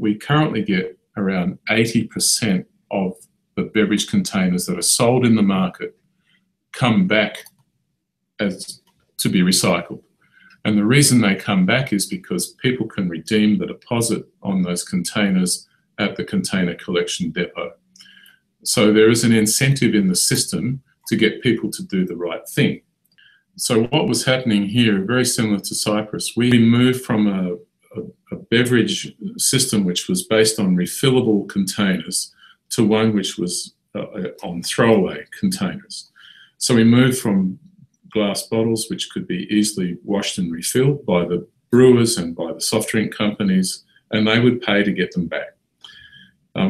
we currently get around 80% of the beverage containers that are sold in the market come back as to be recycled. And the reason they come back is because people can redeem the deposit on those containers at the container collection depot. So there is an incentive in the system to get people to do the right thing. So what was happening here, very similar to Cyprus, we moved from a beverage system which was based on refillable containers to one which was on throwaway containers. So we moved from glass bottles which could be easily washed and refilled by the brewers and by the soft drink companies, and they would pay to get them back.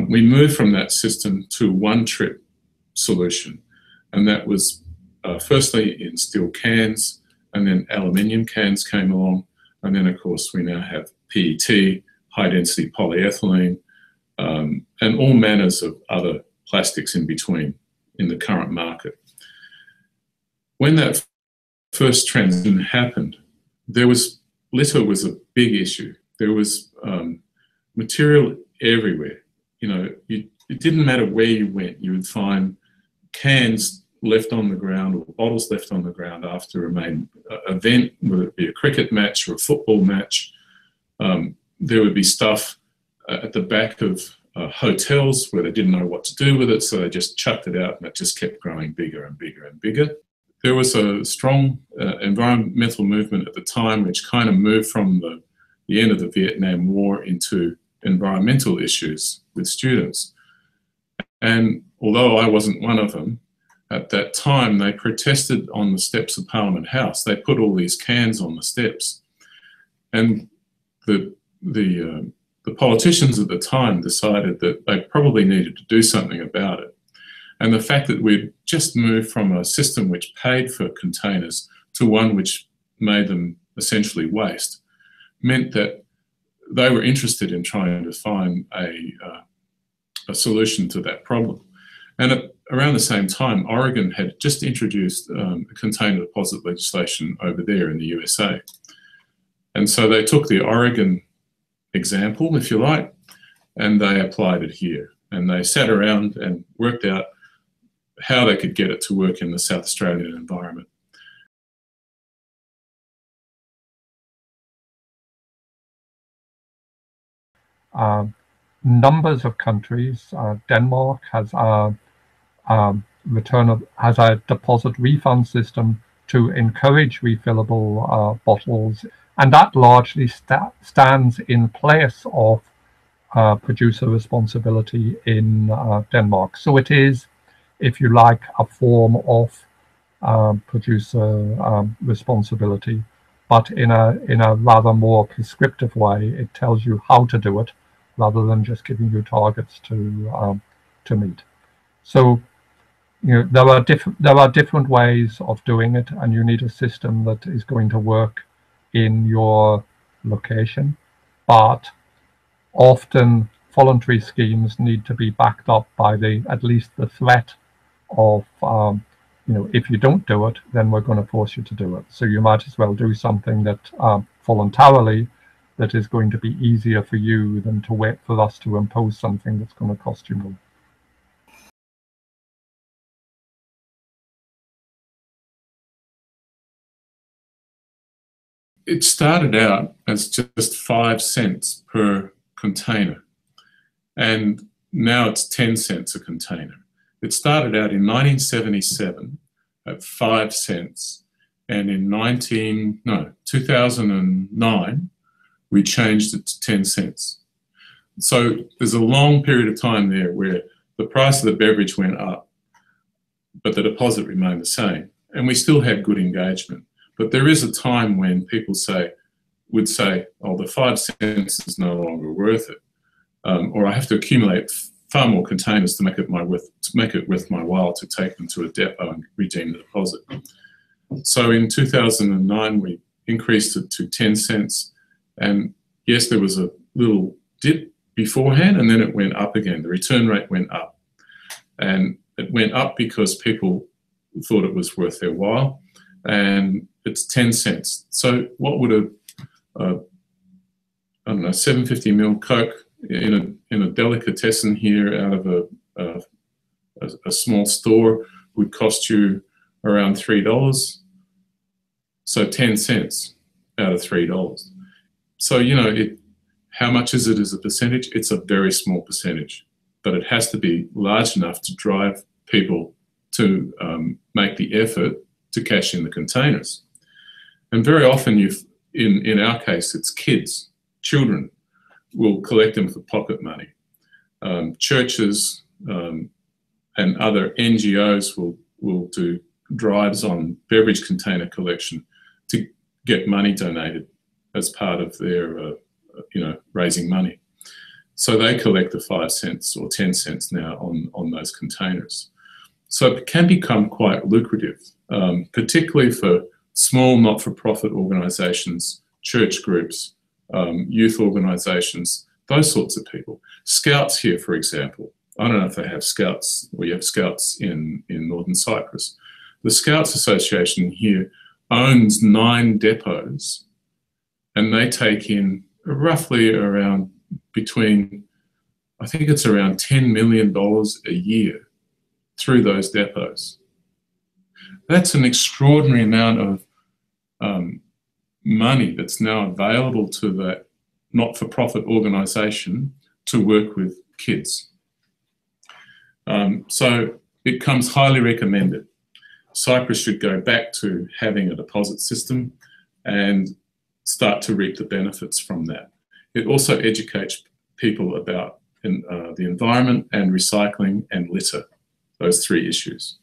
We moved from that system to one-trip solution, and that was firstly in steel cans, and then aluminium cans came along, and then of course we now have PET, high-density polyethylene, and all manners of other plastics in between in the current market. When that first transition happened, litter was a big issue. There was material everywhere. You know, it didn't matter where you went, you would find cans left on the ground or bottles left on the ground after a main event, whether it be a cricket match or a football match. There would be stuff at the back of hotels where they didn't know what to do with it, so they just chucked it out and it just kept growing bigger and bigger and bigger. There was a strong environmental movement at the time which kind of moved from the end of the Vietnam War into environmental issues with students. And although I wasn't one of them, at that time they protested on the steps of Parliament House. They put all these cans on the steps. And the politicians at the time decided that they probably needed to do something about it. And the fact that we'd just moved from a system which paid for containers to one which made them essentially waste meant that they were interested in trying to find a solution to that problem. And around the same time, Oregon had just introduced container deposit legislation over there in the USA. And so they took the Oregon example, if you like, and they applied it here. And they sat around and worked out how they could get it to work in the South Australian environment. Numbers of countries. Denmark has a deposit refund system to encourage refillable bottles, and that largely stands in place of producer responsibility in Denmark. So it is, if you like, a form of producer responsibility, but in a rather more prescriptive way. It tells you how to do it, rather than just giving you targets to meet. So, you know, there are different ways of doing it, and you need a system that is going to work in your location. But often voluntary schemes need to be backed up by at least the threat of, you know, if you don't do it, then we're going to force you to do it. So you might as well do something that voluntarily, that is going to be easier for you than to wait for us to impose something that's going to cost you more. It started out as just 5 cents per container, and now it's 10 cents a container. It started out in 1977 at 5 cents, and in 2009, we changed it to 10 cents. So there's a long period of time there where the price of the beverage went up, but the deposit remained the same, and we still had good engagement. But there is a time when people would say, oh, the 5 cents is no longer worth it, or I have to accumulate far more containers to make it worth my while to take them to a depot and redeem the deposit. So in 2009, we increased it to 10 cents. And yes, there was a little dip beforehand, and then it went up again. The return rate went up. And it went up because people thought it was worth their while. And it's 10 cents. So what would I don't know, 750 ml Coke in a delicatessen here out of a small store would cost you around $3. So 10 cents out of $3. So, you know, how much is it as a percentage? It's a very small percentage, but it has to be large enough to drive people to make the effort to cash in the containers. And very often, in our case, it's kids, children will collect them for pocket money. Churches and other NGOs will do drives on beverage container collection to get money donated as part of their, you know, raising money. So they collect the 5 cents or 10 cents now on those containers. So it can become quite lucrative, particularly for small not-for-profit organisations, church groups, youth organisations, those sorts of people. Scouts here, for example. I don't know if they have scouts, or you have scouts in Northern Cyprus. The Scouts Association here owns 9 depots, and they take in roughly around between, I think it's around $10 million a year through those depots. That's an extraordinary amount of money that's now available to that not-for-profit organisation to work with kids. So it comes highly recommended. Cyprus should go back to having a deposit system and start to reap the benefits from that. It also educates people about the environment and recycling and litter, those 3 issues.